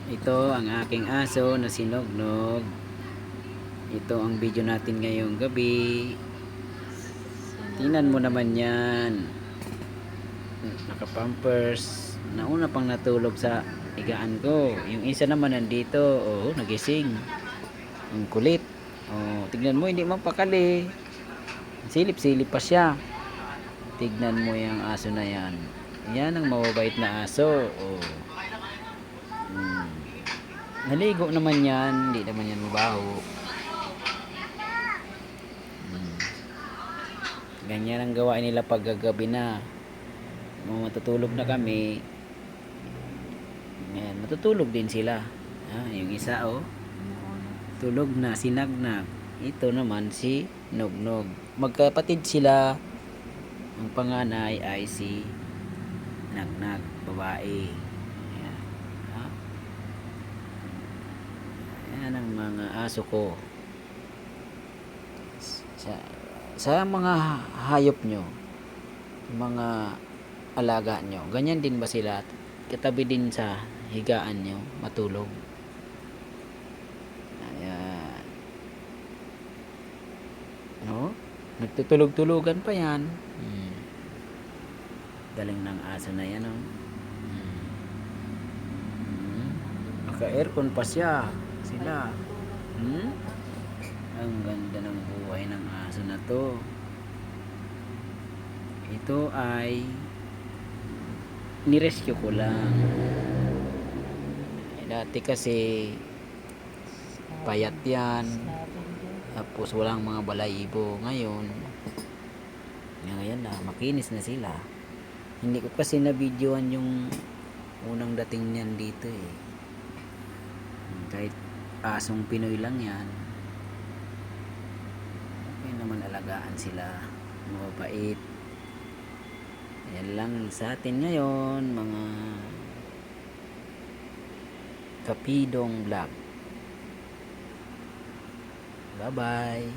Ito ang aking aso na si Nognog. Ito ang video natin ngayong gabi. Tingnan mo naman yan. Naka-pampers. Nauna pang natulog sa higaan ko. Yung isa naman nandito. Oh, nagising. Ang kulit. Oh, tignan mo, hindi mapakali. Silip-silip pa siya. Tignan mo yung aso na yan. Yan ang mababait na aso. Oh. Naligo naman yan, hindi naman yan mabaho. Ganyan ang gawain nila pag gagabi na. Matutulog na kami. Yan, matutulog din sila. Yung isa tulog na, si Nagnag. Ito naman si Nognog. Magkapatid sila. Ang panganay ay si Nagnag, babae. Yan ang mga aso ko. Sa mga hayop nyo, mga alaga nyo, ganyan din ba sila? Katabi din sa higaan nyo, matulog. Ayan. No? Nagtutulog-tulugan pa yan. Galing ng aso na yan. Naka-aircon pa siya. Sila. Ang ganda ng buhay ng aso na to. Ito ay nirescue ko lang. Dati kasi payat yan, tapos walang mga balayibo. Ngayon na makinis na sila. Hindi ko kasi na videoan yung unang dating niyan dito kahit asong Pinoy lang yan, okay naman, alagaan sila, mabait. Yan lang sa atin ngayon, mga Kapidong Vlog. Bye bye.